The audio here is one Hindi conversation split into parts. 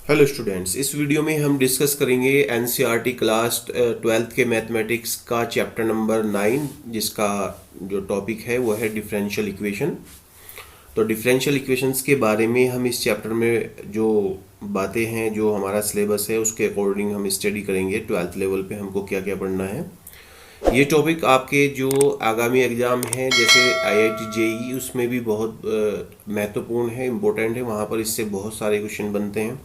हेलो स्टूडेंट्स, इस वीडियो में हम डिस्कस करेंगे एनसीईआरटी क्लास 12th के मैथमेटिक्स का चैप्टर नंबर 9, जिसका जो टॉपिक है वो है डिफरेंशियल इक्वेशन। तो डिफरेंशियल इक्वेशंस के बारे में हम इस चैप्टर में जो बातें हैं, जो हमारा सिलेबस है उसके अकॉर्डिंग हम स्टडी करेंगे। 12th लेवल पे हमको क्या क्या पढ़ना है। ये टॉपिक आपके जो आगामी एग्ज़ाम हैं जैसे आईआईटी जेईई, उसमें भी बहुत महत्वपूर्ण है, इम्पोर्टेंट है। वहाँ पर इससे बहुत सारे क्वेश्चन बनते हैं।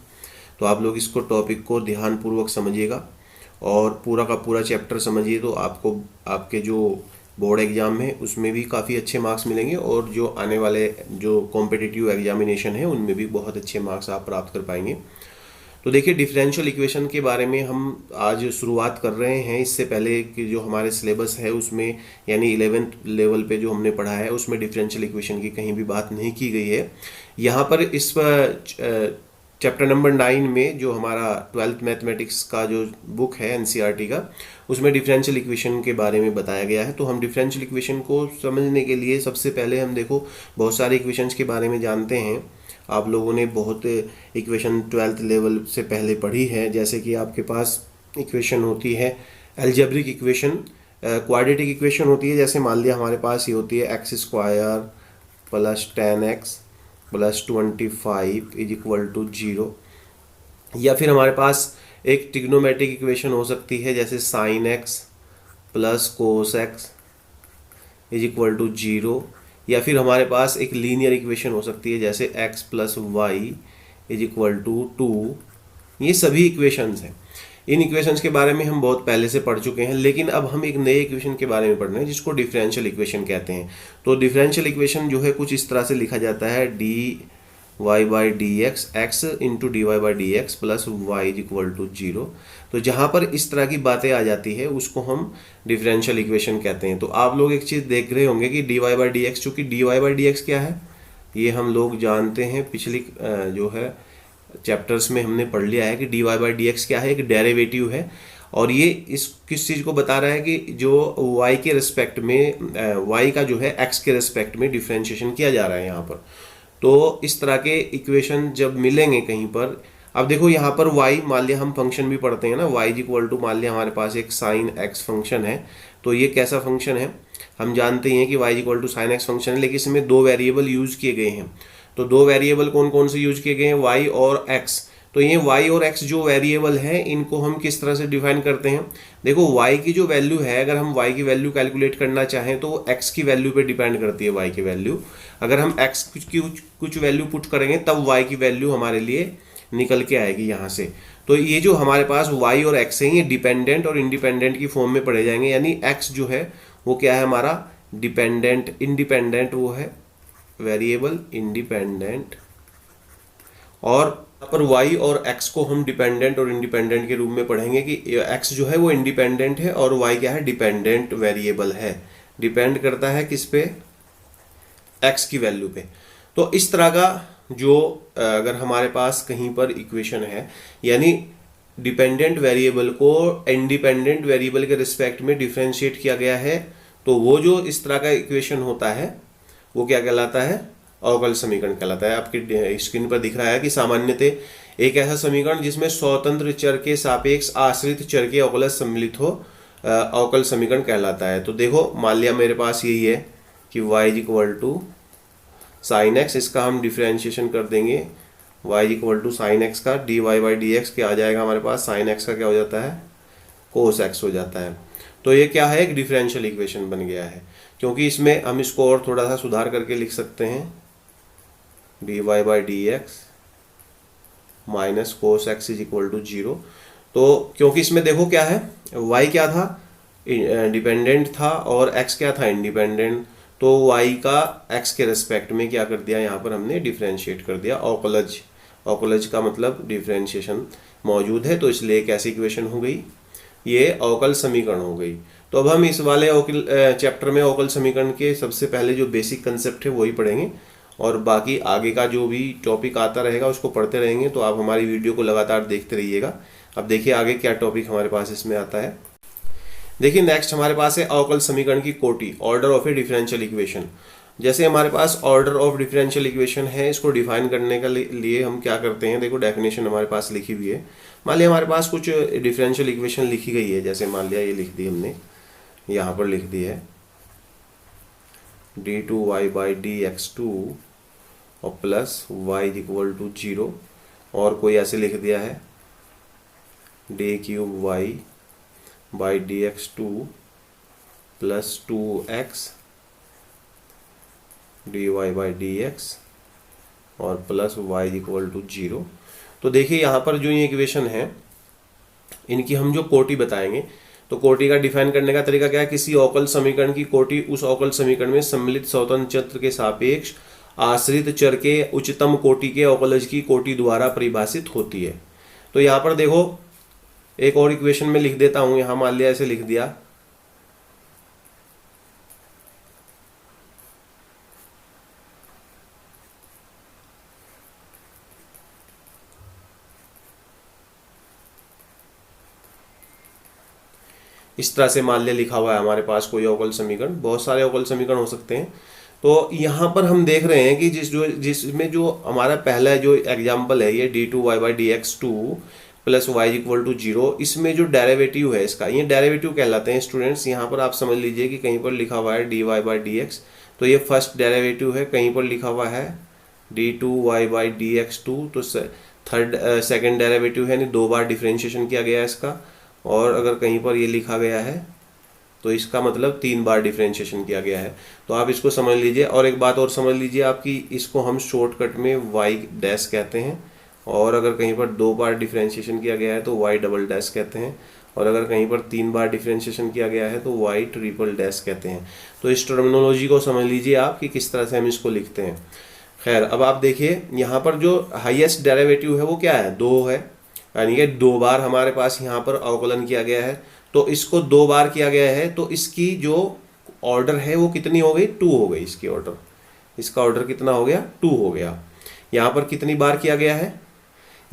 तो आप लोग इसको टॉपिक को ध्यानपूर्वक समझिएगा और पूरा का पूरा चैप्टर समझिए, तो आपको आपके जो बोर्ड एग्ज़ाम है उसमें भी काफ़ी अच्छे मार्क्स मिलेंगे और जो आने वाले जो कॉम्पिटिटिव एग्जामिनेशन है उनमें भी बहुत अच्छे मार्क्स आप प्राप्त कर पाएंगे। तो देखिए, डिफरेंशियल इक्वेशन के बारे में हम आज शुरुआत कर रहे हैं। इससे पहले कि जो हमारे सिलेबस है उसमें, यानी 11th लेवल पे जो हमने पढ़ा है उसमें डिफरेंशियल इक्वेशन की कहीं भी बात नहीं की गई है। यहाँ पर इस चैप्टर नंबर 9 में जो हमारा 12th मैथमेटिक्स का जो बुक है एनसीईआरटी का, उसमें डिफरेंशियल इक्वेशन के बारे में बताया गया है। तो हम डिफरेंशियल इक्वेशन को समझने के लिए सबसे पहले हम देखो बहुत सारे इक्वेशंस के बारे में जानते हैं। आप लोगों ने बहुत इक्वेशन 12th लेवल से पहले पढ़ी है, जैसे कि आपके पास इक्वेशन होती है अलजेब्रिक इक्वेशन, क्वाड्रेटिक इक्वेशन होती है। जैसे मान लिया हमारे पास ये होती है X square plus 10x plus 25 is equal to 0। या फिर हमारे पास एक ट्रिग्नोमेट्रिक इक्वेशन हो सकती है, जैसे sine X plus cos X is equal to 0। या फिर हमारे पास एक लीनियर इक्वेशन हो सकती है, जैसे x plus Y is equal to 2। ये सभी इक्वेशंस हैं। इन इक्वेशंस के बारे में हम बहुत पहले से पढ़ चुके हैं, लेकिन अब हम एक नए इक्वेशन के बारे में पढ़ रहे हैं जिसको डिफरेंशियल इक्वेशन कहते हैं। तो डिफरेंशियल इक्वेशन जो है कुछ इस तरह से लिखा जाता है, D Y by D X X into D Y by D x plus Y is equal to 0। तो जहाँ पर इस तरह की बातें आ जाती है उसको हम डिफरेंशियल इक्वेशन कहते हैं। तो आप लोग एक चीज़ देख रहे होंगे कि D Y by D x, चूँकि d Y by D x क्या है ये हम लोग जानते हैं, पिछली जो है चैप्टर्स में हमने पढ़ लिया है कि D Y by D x क्या है, एक डेरिवेटिव है। और ये इस किस चीज़ को बता रहा है कि जो y के रिस्पेक्ट में y का जो है x के रिस्पेक्ट में डिफ्रेंशिएशन किया जा रहा है यहाँ पर। तो इस तरह के इक्वेशन जब मिलेंगे कहीं पर, अब देखो यहाँ पर y, मान लिया हम फंक्शन भी पढ़ते हैं ना, y इज इक्वल टू, मान लिया हमारे पास एक साइन x फंक्शन है। तो ये कैसा फंक्शन है, हम जानते हैं कि y is equal to sine x function है, लेकिन इसमें दो वेरिएबल यूज किए गए हैं। तो दो वेरिएबल कौन कौन से यूज किए गए हैं, y और x। तो ये y और x जो वेरिएबल हैं इनको हम किस तरह से डिफाइन करते हैं। देखो y की जो वैल्यू है, अगर हम y की वैल्यू कैलकुलेट करना चाहें तो x की वैल्यू पे डिपेंड करती है y की वैल्यू। अगर हम x की कुछ वैल्यू पुट करेंगे तब y की वैल्यू हमारे लिए निकल के आएगी यहाँ से। तो ये जो हमारे पास y और x है ये डिपेंडेंट और इंडिपेंडेंट की फॉर्म में पढ़े जाएंगे। यानी x जो है वो क्या है हमारा डिपेंडेंट, इंडिपेंडेंट वो है वेरिएबल इंडिपेंडेंट, और यहाँ पर y और x को हम डिपेंडेंट और इंडिपेंडेंट के रूप में पढ़ेंगे कि x जो है वो इंडिपेंडेंट है और y क्या है, डिपेंडेंट वेरिएबल है, डिपेंड करता है किस पे, x की वैल्यू पे। तो इस तरह का जो अगर हमारे पास कहीं पर इक्वेशन है, यानी डिपेंडेंट वेरिएबल को इंडिपेंडेंट वेरिएबल के रिस्पेक्ट में डिफरेंशिएट किया गया है, तो वो जो इस तरह का इक्वेशन होता है वो क्या कहलाता है, अवकल समीकरण कहलाता है। आपकी स्क्रीन पर दिख रहा है कि सामान्यतः एक ऐसा समीकरण जिसमें स्वतंत्र चर के सापेक्ष आश्रित चर के अवकल सम्मिलित हो अवकल समीकरण कहलाता है। तो देखो, मान लिया मेरे पास यही है कि y is equal to sine x, इसका हम डिफ्रेंशिएशन कर देंगे, y is equal to sine x का d Y by D x क्या आ जाएगा हमारे पास, साइन एक्स का क्या हो जाता है, कोस एक्स हो जाता है। तो ये क्या है, एक डिफरेंशियल इक्वेशन बन गया है। क्योंकि इसमें हम इसको और थोड़ा सा सुधार करके लिख सकते हैं, D Y by D X minus cos X is equal to 0। तो क्योंकि इसमें देखो क्या है, y क्या था, डिपेंडेंट था, और x क्या था, इंडिपेंडेंट। तो y का x के रेस्पेक्ट में क्या कर दिया, यहाँ पर हमने डिफ्रेंशिएट कर दिया। अवकलज, अवकलज का मतलब डिफ्रेंशिएशन मौजूद है, तो इसलिए एक ऐसी इक्वेशन हो गई, ये अवकल समीकरण हो गई। तो अब हम इस वाले अवकल चैप्टर में अवकल समीकरण के सबसे पहले जो बेसिक कंसेप्ट है वही पढ़ेंगे, और बाकी आगे का जो भी टॉपिक आता रहेगा उसको पढ़ते रहेंगे। तो आप हमारी वीडियो को लगातार देखते रहिएगा। अब देखिए आगे क्या टॉपिक हमारे पास इसमें आता है। देखिए नेक्स्ट हमारे पास है अवकल समीकरण की कोटि, order of A differential equation. जैसे हमारे पास ऑर्डर ऑफ डिफरेंशियल इक्वेशन है, इसको डिफाइन करने के लिए हम क्या करते हैं, देखो डेफिनेशन हमारे पास लिखी हुई है। मान लिया हमारे पास कुछ डिफरेंशियल इक्वेशन लिखी गई है, जैसे मान लिया ये लिख दी हमने, यहाँ पर लिख दी है d2y/dx2 और प्लस y = 0, और कोई ऐसे लिख दिया है d3y/dx2 प्लस 2x dy/dx और प्लस y = 0। तो देखिए यहाँ पर जो ये इक्वेशन है, इनकी हम जो कोटि बताएंगे, तो कोटि का डिफाइन करने का तरीका क्या है, किसी अवकल समीकरण की कोटि उस अवकल समीकरण में सम्मिलित स्वतंत्र चर के सापेक्ष आश्रित चर के उच्चतम कोटि के अवकलज की कोटि द्वारा परिभाषित होती है। तो यहाँ पर देखो एक और इक्वेशन में लिख देता हूं, यहाँ मान लिया ऐसे लिख दिया इस तरह से, मान लिया लिखा हुआ है हमारे पास कोई अवकल समीकरण, बहुत सारे अवकल समीकरण हो सकते हैं। तो यहाँ पर हम देख रहे हैं कि जिसमें जो हमारा पहला जो एग्जाम्पल है ये d2y/dx2 प्लस y = 0, इसमें जो डेरिवेटिव है इसका, ये डेरिवेटिव कहलाते हैं स्टूडेंट्स। यहाँ पर आप समझ लीजिए कि कहीं पर लिखा हुआ है dy/dx, तो ये फर्स्ट डेरिवेटिव है, कहीं पर लिखा हुआ है d2y/dx2, तो थर्ड सेकेंड डेरिवेटिव है, यानी 2 बार डिफ्रेंशिएशन किया गया है इसका। और अगर कहीं पर ये लिखा गया है तो इसका मतलब 3 बार डिफ्रेंशिएशन किया गया है। तो आप इसको समझ लीजिए। और एक बात और समझ लीजिए आपकी, इसको हम शॉर्टकट में y' कहते हैं, और अगर कहीं पर 2 बार डिफ्रेंशिएशन किया गया है तो y" कहते हैं, और अगर कहीं पर 3 बार डिफ्रेंशिएशन किया गया है तो y" कहते हैं। तो इस टर्मिनोलॉजी को समझ लीजिए आप कि किस तरह से हम इसको लिखते हैं। खैर, अब आप देखिए यहाँ पर जो हाईएस्ट डेरिवेटिव है वो क्या है, 2 है, यानी कि 2 बार हमारे पास यहाँ पर अवकलन किया गया है। तो इसको 2 बार किया गया है, तो इसकी जो ऑर्डर है वो कितनी हो गई, 2 हो गई इसकी ऑर्डर। इसका ऑर्डर कितना हो गया, 2 हो गया। यहाँ पर कितनी बार किया गया है,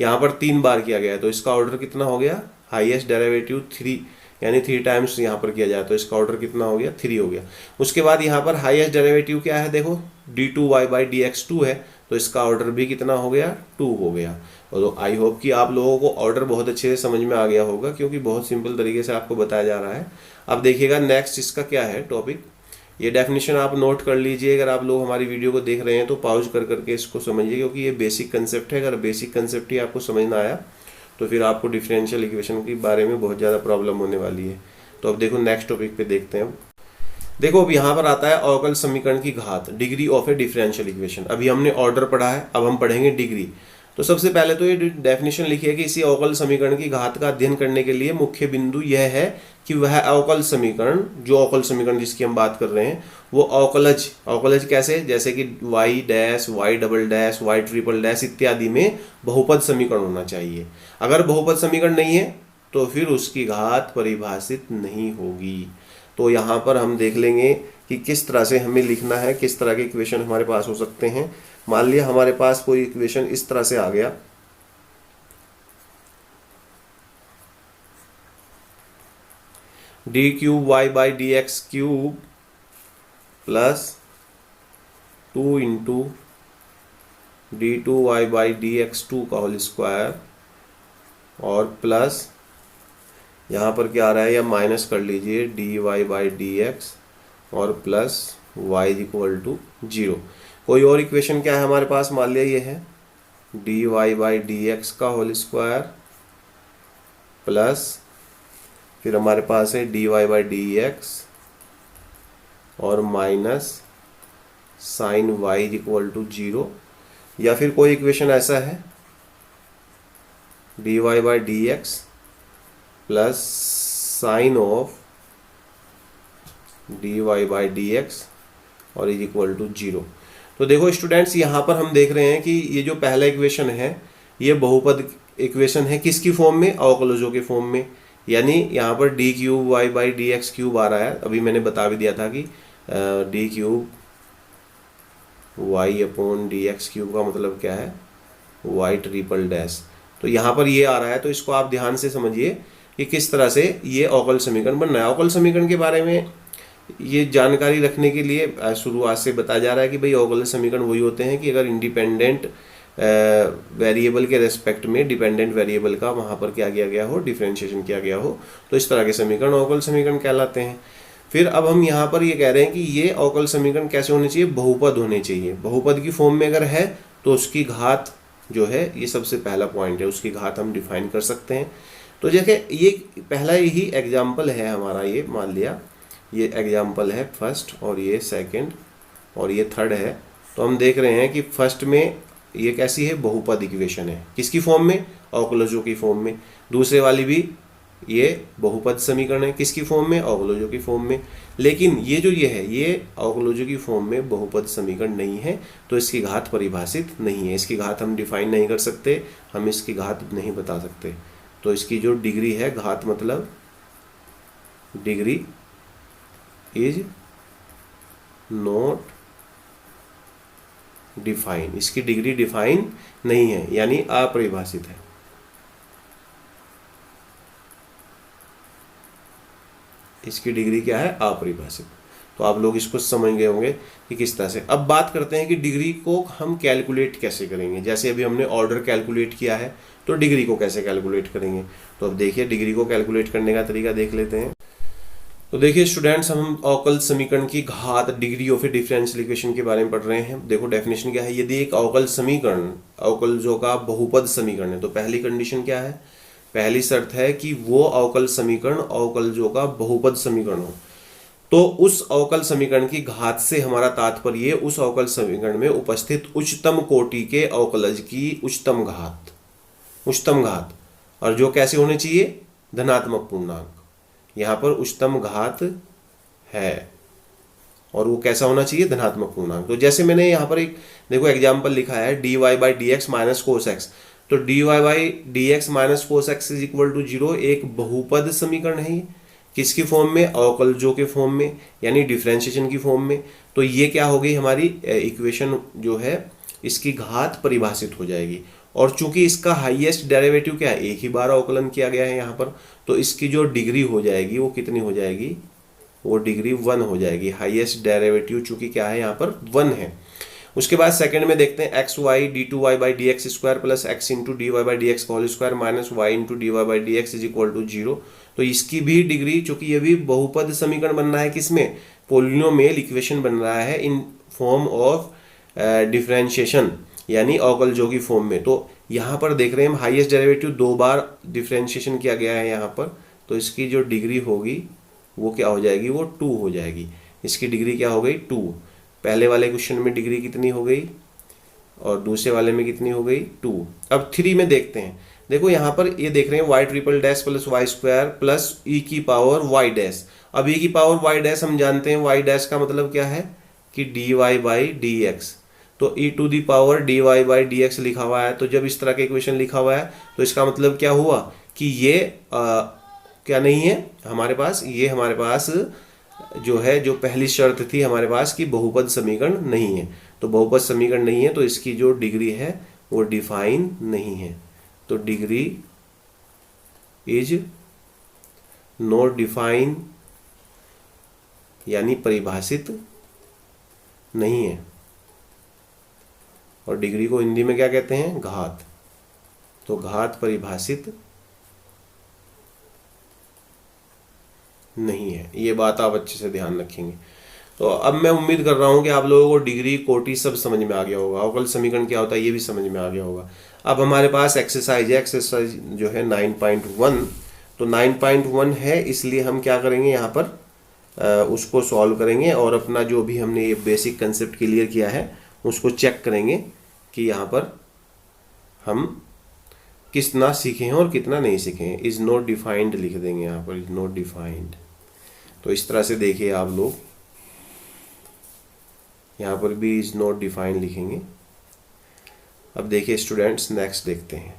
यहाँ पर 3 बार किया गया है, तो इसका ऑर्डर कितना हो गया, हाईएस्ट डेरिवेटिव 3, यानी 3 टाइम्स यहाँ पर किया जाए तो इसका ऑर्डर कितना हो गया, 3 हो गया। उसके बाद यहाँ पर हाईएस्ट डेरिवेटिव क्या है, देखो d2y/dx2 है, तो इसका ऑर्डर भी कितना हो गया, 2 हो गया। और आई होप कि आप लोगों को ऑर्डर बहुत अच्छे से समझ में आ गया होगा, क्योंकि बहुत सिंपल तरीके से आपको बताया जा रहा है। अब देखिएगा नेक्स्ट इसका क्या है टॉपिक, ये डेफिनेशन आप नोट कर लीजिए। अगर आप लोग हमारी वीडियो को देख रहे हैं तो पॉज कर करके इसको समझिए, क्योंकि ये बेसिक कंसेप्ट है। अगर बेसिक कंसेप्ट ही आपको समझ ना आया तो फिर आपको डिफरेंशियल इक्वेशन के बारे में बहुत ज़्यादा प्रॉब्लम होने वाली है। तो अब देखो नेक्स्ट टॉपिक पे देखते हैं। देखो अब यहाँ पर आता है अवकल समीकरण की घात, degree of A differential equation. अभी हमने ऑर्डर पढ़ा है, अब हम पढ़ेंगे डिग्री। तो सबसे पहले तो ये डेफिनेशन लिखिए कि इसी अवकल समीकरण की घात का अध्ययन करने के लिए मुख्य बिंदु यह है कि वह अवकल समीकरण, जो अवकल समीकरण जिसकी हम बात कर रहे हैं, वो अवकलज कैसे, जैसे कि y', y', y', इत्यादि में बहुपद समीकरण होना चाहिए। अगर बहुपद समीकरण नहीं है तो फिर उसकी घात परिभाषित नहीं होगी। तो यहाँ पर हम देख लेंगे कि किस तरह से हमें लिखना है, किस तरह के इक्वेशन हमारे पास हो सकते हैं। मान लिया हमारे पास कोई इक्वेशन इस तरह से आ गया, d3y/dx3 प्लस 2 इंटू d2y/dx2 का होल स्क्वायर, और प्लस यहाँ पर क्या आ रहा है, या माइनस कर लीजिए dy/dx और प्लस y = 0। कोई और इक्वेशन क्या है हमारे पास, मान लिया ये है dy/dx का होल स्क्वायर प्लस, फिर हमारे पास है dy/dx और माइनस साइन y = 0। या फिर कोई इक्वेशन ऐसा है dy/dx plus sine of dy/dx और = 0। तो देखो स्टूडेंट्स, यहाँ पर हम देख रहे हैं कि ये जो पहला इक्वेशन है ये बहुपद इक्वेशन है, किसकी फॉर्म में, अवकलजों के फॉर्म में। यानी यहाँ पर d3y/dx3 आ रहा है। अभी मैंने बता भी दिया था कि d3y/dx3 का मतलब क्या है, y'। तो यहाँ पर ये आ रहा है, तो इसको आप ध्यान से समझिए कि किस तरह से ये अवकल समीकरण बन रहा है। अवकल समीकरण के बारे में ये जानकारी रखने के लिए शुरुआत से बताया जा रहा है कि भाई अवकल समीकरण वही होते हैं कि अगर इंडिपेंडेंट वेरिएबल के रेस्पेक्ट में डिपेंडेंट वेरिएबल का वहाँ पर क्या किया गया हो, डिफरेंशिएशन किया गया हो, तो इस तरह के समीकरण अवकल समीकरण कहलाते हैं। फिर अब हम यहाँ पर ये कह रहे हैं कि ये अवकल समीकरण कैसे होने चाहिए, बहुपद होने चाहिए। बहुपद की फॉर्म में अगर है तो उसकी घात जो है, ये सबसे पहला पॉइंट है, उसकी घात हम डिफाइन कर सकते हैं। तो जैसे ये पहला ही एग्जाम्पल है हमारा, ये मान लिया ये एग्जाम्पल है फर्स्ट और ये सेकंड और ये थर्ड है। तो हम देख रहे हैं कि फर्स्ट में ये कैसी है, बहुपद इक्वेशन है, किसकी फॉर्म में, अवकलजों की फॉर्म में। दूसरे वाली भी ये बहुपद समीकरण है, किसकी फॉर्म में, अवकलजों की फॉर्म में। लेकिन ये जो ये है, ये अवकलजों की फॉर्म में बहुपद समीकरण नहीं है, तो इसकी घात परिभाषित नहीं है, इसकी घात हम डिफाइन नहीं कर सकते, हम इसकी घात नहीं बता सकते। तो इसकी जो डिग्री है, घात मतलब डिग्री इज नॉट डिफाइन, इसकी डिग्री डिफाइन नहीं है, यानी अपरिभाषित है। इसकी डिग्री क्या है, अपरिभाषित। तो आप लोग इसको समझ गए होंगे कि किस तरह से। अब बात करते हैं कि डिग्री को हम कैलकुलेट कैसे करेंगे। जैसे अभी हमने ऑर्डर कैलकुलेट किया है, तो डिग्री को कैसे कैलकुलेट करेंगे। तो अब देखिए डिग्री को कैलकुलेट करने का तरीका देख लेते हैं। तो देखिए स्टूडेंट्स, हम अवकल समीकरण की घात, डिग्री और फिर डिफरेंशियल इक्वेशन के बारे में पढ़ रहे हैं। देखो डेफिनेशन क्या है, यदि एक अवकल समीकरण अवकलजों का बहुपद समीकरण है, तो पहली कंडीशन क्या है, पहली शर्त है कि वो अवकल समीकरण अवकलजों का बहुपद समीकरण हो। तो उस अवकल समीकरण की घात से हमारा तात्पर्य उस अवकल समीकरण में उपस्थित उच्चतम कोटि के अवकलज की उच्चतम घात, उच्चतम घात, और जो कैसे होने चाहिए, धनात्मक पूर्णांक। यहाँ पर उच्चतम घात है और वो कैसा होना चाहिए, धनात्मक पूर्णांक। तो जैसे मैंने यहाँ पर एक देखो एग्जाम्पल लिखा है, dy by D X minus cos X. तो dy by D X minus cos X is equal to 0 एक बहुपद समीकरण है। किसकी फॉर्म में, अवकलजों के फॉर्म में, यानी डिफरेंशिएशन की फॉर्म में। तो ये क्या हो गई हमारी इक्वेशन जो है, इसकी घात परिभाषित हो जाएगी। और चूंकि इसका हाईएस्ट डेरिवेटिव क्या है, एक ही बार अवकलन किया गया है यहाँ पर, तो इसकी जो डिग्री हो जाएगी वो कितनी हो जाएगी, वो डिग्री 1 हो जाएगी। हाईएस्ट डेरिवेटिव चूंकि क्या है यहाँ पर 1 है। उसके बाद सेकंड में देखते हैं x y d two y by D x square plus x into D Y by D x whole square minus y into D Y by D x is equal to 0। तो इसकी भी डिग्री, चूंकि ये भी बहुपद समीकरण बन रहा है, किसमें, पोलिनोमियल इक्वेशन बन रहा है इन फॉर्म ऑफ डिफरेंशिएशन, यानी अवकलजों की फॉर्म में। तो यहाँ पर देख रहे हैं हम हाईएस्ट डेरिवेटिव 2 बार डिफरेंशिएशन किया गया है यहाँ पर, तो इसकी जो डिग्री होगी वो क्या हो जाएगी, वो 2 हो जाएगी। इसकी डिग्री क्या हो गई, 2। पहले वाले क्वेश्चन में डिग्री कितनी हो गई और दूसरे वाले में कितनी हो गई, 2। अब 3 में देखते हैं। देखो यहाँ पर ये देख रहे हैं y triple dash plus y square plus e की पावर वाई डैश। अब ई की पावर वाई डैश हम जानते हैं, वाई डैश का मतलब क्या है कि D Y by D x. तो e to the power d Y by D x लिखा हुआ है। तो जब इस तरह के इक्वेशन लिखा हुआ है तो इसका मतलब क्या हुआ कि ये क्या नहीं है हमारे पास, ये हमारे पास जो है, जो पहली शर्त थी हमारे पास कि बहुपद समीकरण नहीं है। तो बहुपद समीकरण नहीं है तो इसकी जो डिग्री है वो डिफाइन नहीं है। तो डिग्री इज नॉट डिफाइन, यानी परिभाषित नहीं है। और डिग्री को हिंदी में क्या कहते हैं, घात। तो घात परिभाषित नहीं है, ये बात आप अच्छे से ध्यान रखेंगे। तो अब मैं उम्मीद कर रहा हूं कि आप लोगों को डिग्री, कोटि सब समझ में आ गया होगा, अवकल समीकरण क्या होता है ये भी समझ में आ गया होगा। अब हमारे पास एक्सरसाइज है, एक्सरसाइज जो है 9.1। तो 9.1 है, इसलिए हम क्या करेंगे यहाँ पर उसको सॉल्व करेंगे और अपना जो भी हमने ये बेसिक कंसेप्ट क्लियर किया है उसको चेक करेंगे कि यहाँ पर हम कितना सीखे हैं और कितना नहीं सीखे हैं। इज नॉट डिफाइंड लिख देंगे यहाँ पर, इज नॉट डिफाइंड। तो इस तरह से देखिए आप लोग, यहाँ पर भी इज नॉट डिफाइंड लिखेंगे। अब देखिए स्टूडेंट्स, नेक्स्ट देखते हैं।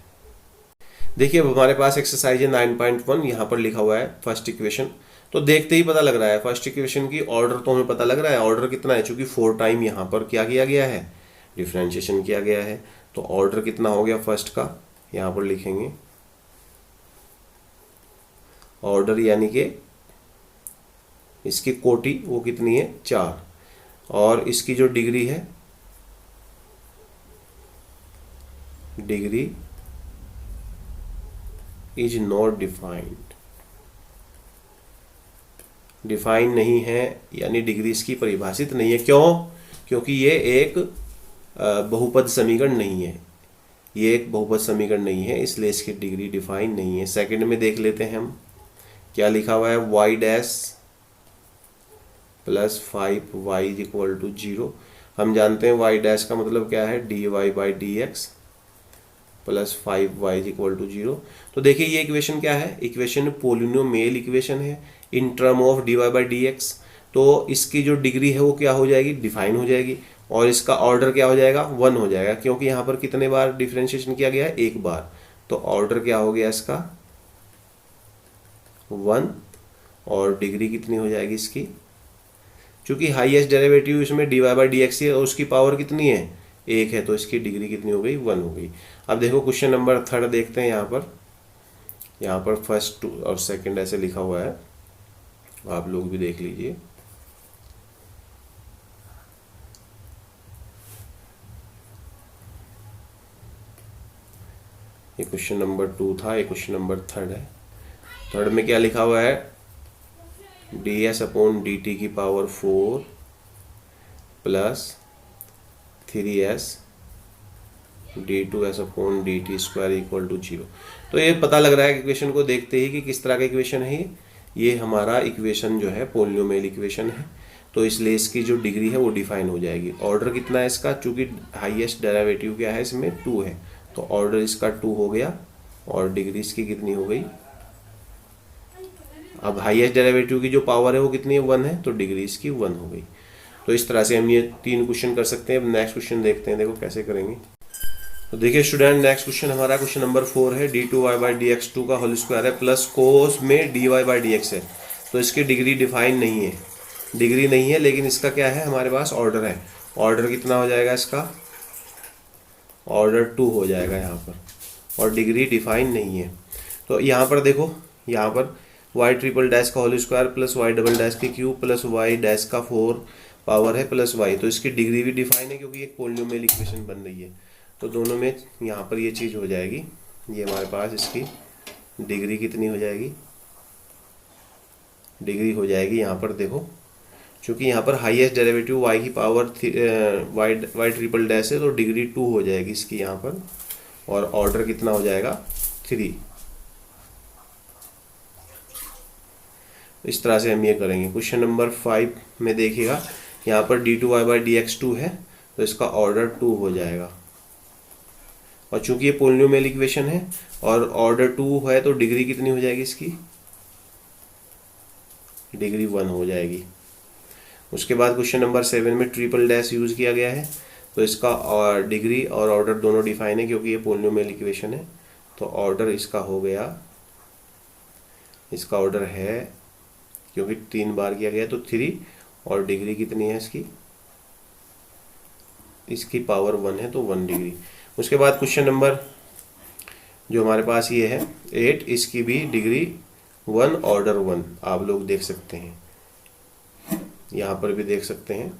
देखिए अब हमारे पास एक्सरसाइज है 9.1, यहाँ पर लिखा हुआ है फर्स्ट इक्वेशन। तो देखते ही पता लग रहा है फर्स्ट इक्वेशन की ऑर्डर, तो हमें पता लग रहा है ऑर्डर कितना है, चूंकि 4 टाइम यहाँ पर क्या किया गया है, डिफरेंशिएशन किया गया है। तो ऑर्डर कितना हो गया फर्स्ट का, यहाँ पर लिखेंगे ऑर्डर, यानी कि इसकी कोटि वो कितनी है 4, और इसकी जो डिग्री है, degree is not defined, define नहीं है, यानी डिग्री इसकी परिभाषित नहीं है। क्यों? क्योंकि ये एक बहुपद समीकरण नहीं है, ये एक बहुपद समीकरण नहीं है, इसलिए इसकी डिग्री डिफाइन नहीं है। सेकंड में देख लेते हैं हम क्या लिखा हुआ है, y dash plus 5y is equal to 0। हम जानते हैं वाई डैश का मतलब क्या है, dy by D x plus 5y is equal to 0। तो देखिए ये इक्वेशन क्या है, इक्वेशन पोलिनोमियल इक्वेशन है in term of dy by D x. तो इसकी जो डिग्री है वो क्या हो जाएगी, डिफाइन हो जाएगी, और इसका ऑर्डर क्या हो जाएगा, 1 हो जाएगा, क्योंकि यहाँ पर कितने बार डिफ्रेंशिएशन किया गया है, एक बार। तो ऑर्डर क्या हो गया इसका 1, और डिग्री कितनी हो जाएगी इसकी, चूंकि हाईएस्ट डेरिवेटिव इसमें dy बाई डी एक्स है और उसकी पावर कितनी है, 1 है, तो इसकी डिग्री कितनी हो गई, 1 हो गई। अब देखो क्वेश्चन नंबर 3 देखते हैं। यहाँ पर फर्स्ट और सेकंड ऐसे लिखा हुआ है, आप लोग भी देख लीजिए। ये क्वेश्चन नंबर 2 था, ये क्वेश्चन नंबर 3 है। थर्ड में क्या लिखा हुआ है, ds अपॉन dt की power 4 plus 3s d2s upon dt square equal to 0। तो ये पता लग रहा है इक्वेशन को देखते ही कि किस तरह का इक्वेशन है ये हमारा इक्वेशन जो है पोलिनोमियल इक्वेशन है। तो इसलिए इसकी जो डिग्री है वो डिफाइन हो जाएगी। ऑर्डर कितना है इसका, चूंकि हाईएस्ट डेरिवेटिव क्या है इसमें 2 है, तो ऑर्डर इसका 2 हो गया, और डिग्री इसकी कितनी हो गई। अब हाईएस्ट डेरिवेटिव की जो पावर है वो कितनी है, 1 है, तो डिग्री इसकी 1 हो गई। तो इस तरह से हम ये 3 क्वेश्चन कर सकते हैं। अब नेक्स्ट क्वेश्चन देखते हैं, देखो कैसे करेंगे। तो देखिए स्टूडेंट, नेक्स्ट क्वेश्चन हमारा क्वेश्चन नंबर 4 है, d2y बाई डी एक्स 2 का होल स्क्वायर है प्लस कोस में dy बाई डी एक्स है। तो इसकी डिग्री डिफाइन नहीं है, डिग्री नहीं है, लेकिन इसका क्या है, हमारे पास ऑर्डर है। ऑर्डर कितना हो जाएगा इसका, ऑर्डर 2 हो जाएगा यहाँ पर, और डिग्री डिफाइन नहीं है। तो यहाँ पर देखो, यहाँ पर वाई ट्रिपल डैश का whole square plus y double dash की क्यूब प्लस वाई डैश का 4 पावर है प्लस वाई। तो इसकी डिग्री भी डिफाइन है, क्योंकि एक पोलिनोमियल इक्वेशन बन रही है। तो दोनों में यहाँ पर ये चीज़ हो जाएगी, ये हमारे पास इसकी डिग्री कितनी हो जाएगी, डिग्री हो जाएगी यहाँ पर देखो, क्योंकि यहाँ पर हाईएस्ट डेरिवेटिव y की पावर वाई ट्रिपल डैश है, तो डिग्री 2 हो जाएगी इसकी यहाँ पर, और ऑर्डर कितना हो जाएगा 3। इस तरह से हम ये करेंगे। क्वेश्चन नंबर 5 में देखिएगा, यहाँ पर d2y बाई डी एक्स 2 है, तो इसका ऑर्डर 2 हो जाएगा, और चूंकि ये पोलिनोमियल इक्वेशन है और ऑर्डर 2 है, तो डिग्री कितनी हो जाएगी इसकी, डिग्री 1 हो जाएगी। उसके बाद क्वेश्चन नंबर 7 में ट्रिपल डैश यूज़ किया गया है, तो इसका डिग्री और ऑर्डर दोनों डिफाइन है, क्योंकि ये पोलिनोमियल इक्वेशन है। तो ऑर्डर इसका हो गया, इसका ऑर्डर है, क्योंकि 3 बार किया गया तो 3, और डिग्री कितनी है इसकी, इसकी पावर 1 है, तो 1 डिग्री। उसके बाद क्वेश्चन नंबर जो हमारे पास ये है 8, इसकी भी डिग्री 1, ऑर्डर 1 आप लोग देख सकते हैं, यहाँ पर भी देख सकते हैं।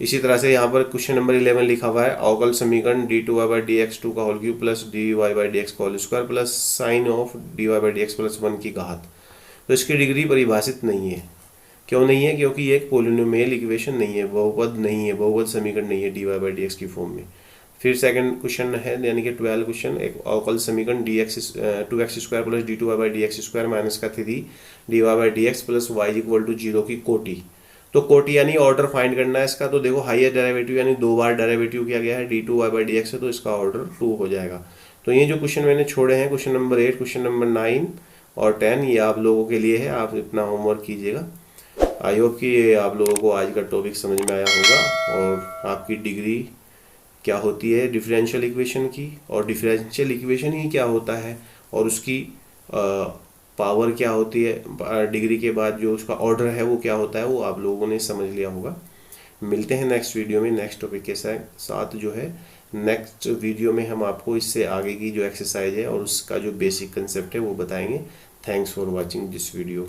इसी तरह से यहाँ पर क्वेश्चन नंबर 11 लिखा हुआ है, अवकल समीकरण d2y बाई डी एक्स 2 का whole cube plus dy by D x का whole square plus sine of dy by D x plus 1 की घात। तो इसकी डिग्री परिभाषित नहीं है। क्यों नहीं है, क्योंकि ये एक पोलिनोमियल इक्वेशन नहीं है, बहुपद नहीं है, बहुपद समीकरण नहीं है dy बाई डी एक्स की फॉर्म में। फिर सेकंड क्वेश्चन है, यानी कि 12 क्वेश्चन, एक अवकल समीकरण 2x square plus d2y by D x square minus का 3 dy by D x plus y equal to 0 की कोटि। तो कोटि यानी ऑर्डर फाइंड करना है इसका। तो देखो हाईएस्ट डेरिवेटिव यानी 2 बार डेरिवेटिव किया गया है d2y बाई डी एक्स है, तो इसका ऑर्डर 2 हो जाएगा। तो ये जो क्वेश्चन मैंने छोड़े हैं, क्वेश्चन नंबर 8, क्वेश्चन नंबर 9 और 10, ये आप लोगों के लिए है, आप अपना होमवर्क कीजिएगा। आई होप कि ये आप लोगों को आज का टॉपिक समझ में आया होगा, और आपकी डिग्री क्या होती है डिफरेंशियल इक्वेशन की, और डिफरेंशियल इक्वेशन ही क्या होता है, और उसकी पावर क्या होती है, डिग्री के बाद जो उसका ऑर्डर है वो क्या होता है, वो आप लोगों ने समझ लिया होगा। मिलते हैं नेक्स्ट वीडियो में नेक्स्ट टॉपिक के साथ। जो है नेक्स्ट वीडियो में हम आपको इससे आगे की जो एक्सरसाइज है और उसका जो बेसिक कंसेप्ट है वो बताएंगे। Thanks for watching this video.